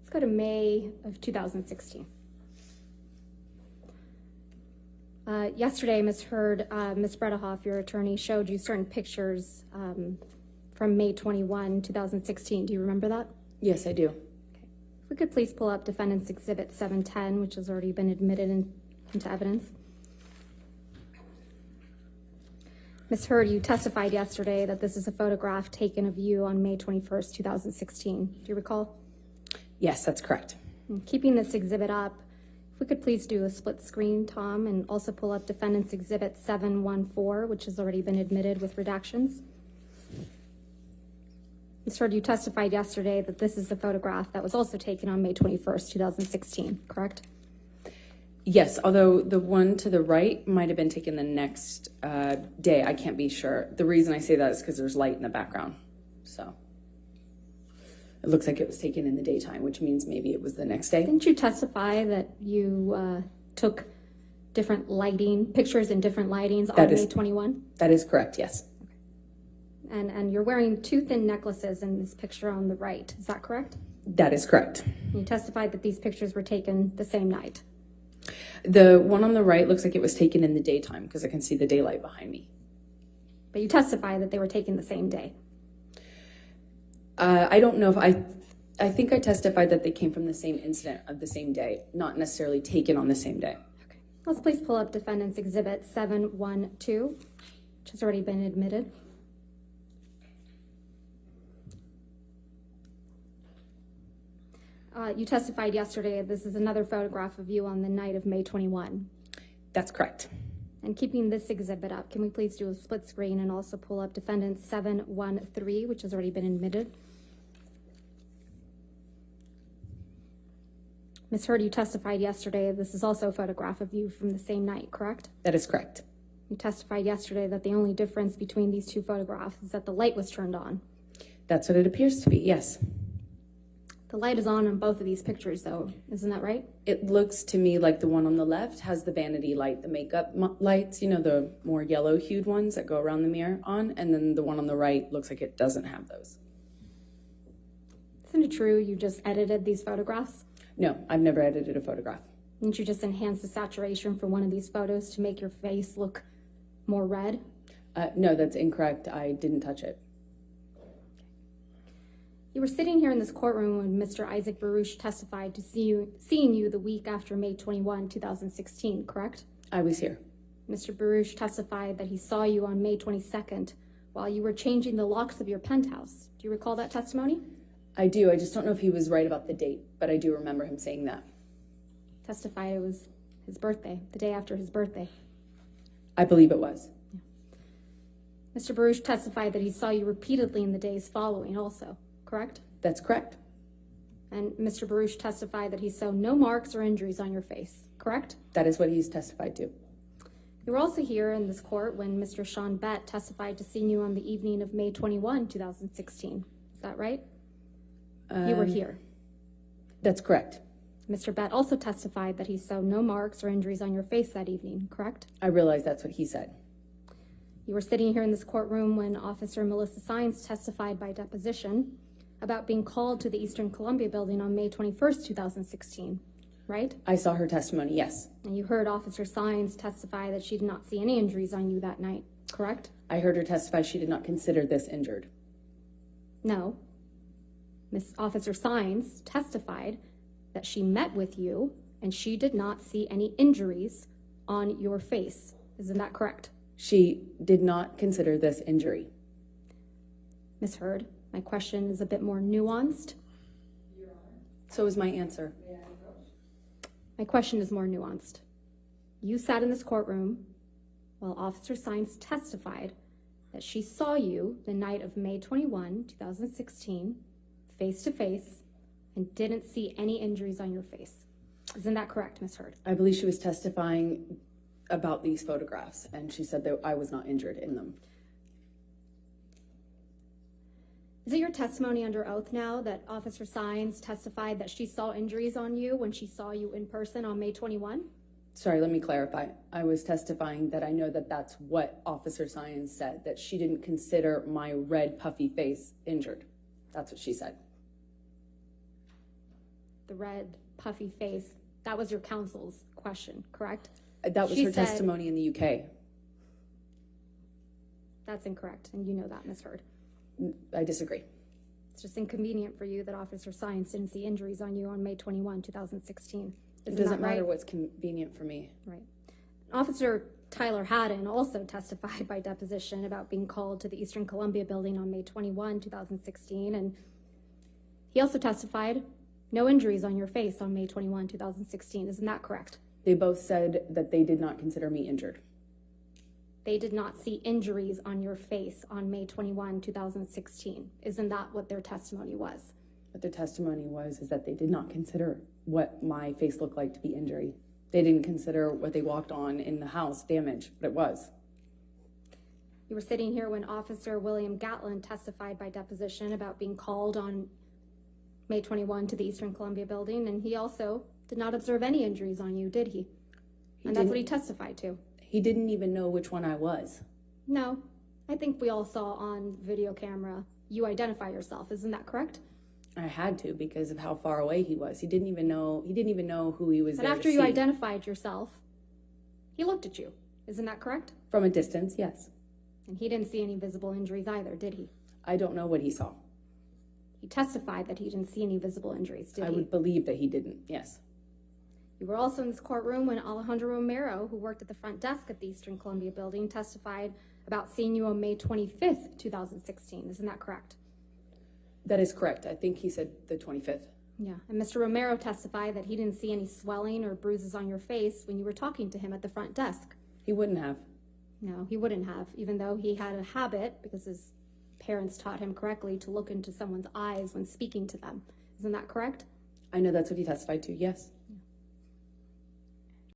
Let's go to May of 2016. Yesterday, Ms. Heard, Ms. Bredehoff, your attorney, showed you certain pictures from May 21, 2016. Do you remember that? Yes, I do. Okay. If we could please pull up Defendant's Exhibit 710, which has already been admitted into evidence. Ms. Heard, you testified yesterday that this is a photograph taken of you on May 21st, 2016. Do you recall? Yes, that's correct. And keeping this exhibit up, if we could please do a split screen, Tom, and also pull up Defendant's Exhibit 714, which has already been admitted with redactions. Ms. Heard, you testified yesterday that this is a photograph that was also taken on May 21st, 2016, correct? Yes, although the one to the right might have been taken the next day. I can't be sure. The reason I say that is because there's light in the background. So it looks like it was taken in the daytime, which means maybe it was the next day. Didn't you testify that you took different pictures in different lightings on May 21? That is correct, yes. Okay. And you're wearing two thin necklaces in this picture on the right. Is that correct? That is correct. You testified that these pictures were taken the same night. The one on the right looks like it was taken in the daytime because I can see the daylight behind me. But you testified that they were taken the same day. I don't know if I think I testified that they came from the same incident of the same day, not necessarily taken on the same day. Okay. Let's please pull up Defendant's Exhibit 712, which has already been admitted. You testified yesterday this is another photograph of you on the night of May 21. That's correct. And keeping this exhibit up, can we please do a split screen and also pull up Defendant 713, which has already been admitted? Ms. Heard, you testified yesterday this is also a photograph of you from the same night, correct? That is correct. You testified yesterday that the only difference between these two photographs is that the light was turned on. That's what it appears to be, yes. The light is on both of these pictures, though. Isn't that right? It looks to me like the one on the left has the vanity light, the makeup lights, you know, the more yellow-hued ones that go around the mirror on, and then the one on the right looks like it doesn't have those. Isn't it true you just edited these photographs? No, I've never edited a photograph. Didn't you just enhance the saturation for one of these photos to make your face look more red? No, that's incorrect. I didn't touch it. You were sitting here in this courtroom when Mr. Isaac Baruch testified to seeing you the week after May 21, 2016, correct? I was here. Mr. Baruch testified that he saw you on May 22nd while you were changing the locks of your penthouse. Do you recall that testimony? I do. I just don't know if he was right about the date, but I do remember him saying that. Testified it was his birthday, the day after his birthday. I believe it was. Yeah. Mr. Baruch testified that he saw you repeatedly in the days following also, correct? That's correct. And Mr. Baruch testified that he saw no marks or injuries on your face, correct? That is what he's testified to. You were also here in this court when Mr. Sean Bett testified to seeing you on the evening of May 21, 2016. Is that right? You were here. That's correct. Mr. Bett also testified that he saw no marks or injuries on your face that evening, correct? I realize that's what he said. You were sitting here in this courtroom when Officer Melissa Sines testified by deposition about being called to the Eastern Columbia building on May 21st, 2016, right? I saw her testimony, yes. And you heard Officer Sines testify that she did not see any injuries on you that night, correct? I heard her testify she did not consider this injured. No. Miss Officer Sines testified that she met with you and she did not see any injuries on your face. Isn't that correct? She did not consider this injury. Ms. Heard, my question is a bit more nuanced. So is my answer. My question is more nuanced. You sat in this courtroom while Officer Sines testified that she saw you the night of May 21, 2016, face to face, and didn't see any injuries on your face. Isn't that correct, Ms. Heard? I believe she was testifying about these photographs, and she said that I was not injured in them. Is it your testimony under oath now that Officer Sines testified that she saw injuries on you when she saw you in person on May 21? Sorry, let me clarify. I was testifying that I know that that's what Officer Sines said, that she didn't consider my red, puffy face injured. That's what she said. the red, puffy face. That was your counsel's question, correct? That was She her said- testimony in the UK. That's incorrect, and you know that, Ms. Heard. I disagree. It's just inconvenient for you that Officer Science didn't see injuries on you on May 21, 2016. It Isn't doesn't that matter right? what's convenient for me. Right. Officer Tyler Haddon also testified by deposition about being called to the Eastern Columbia building on May 21, 2016, and he also testified no injuries on your face on May 21, 2016. Isn't that correct? They both said that they did not consider me injured. They did not see injuries on your face on May 21, 2016. Isn't that what their testimony was? What their testimony was is that they did not consider what my face looked like to be injury. They didn't consider what they walked on in the house damage, but it was. You were sitting here when Officer William Gatlin testified by deposition about being called on May 21 to the Eastern Columbia building, and he also did not observe any injuries on you, did he? And that's what he testified to. He didn't even know which one I was. No, I think we all saw on video camera you identify yourself. Isn't that correct? I had to because of how far away he was. He didn't even know who he was But there after to you see. identified yourself, he looked at you. Isn't that correct? From a distance, yes. And he didn't see any visible injuries either, did he? I don't know what he saw. He testified that he didn't see any visible injuries, did I he? would believe that he didn't, yes. You were also in this courtroom when Alejandro Romero, who worked at the front desk at the Eastern Columbia building, testified about seeing you on May 25th, 2016. Isn't that correct? That is correct. I think he said the 25th. Yeah. And Mr. Romero testified that he didn't see any swelling or bruises on your face when you were talking to him at the front desk. He wouldn't have. No, he wouldn't have, even though he had a habit, because his parents taught him correctly, to look into someone's eyes when speaking to them. Isn't that correct? I know that's what he testified to, yes. Yeah.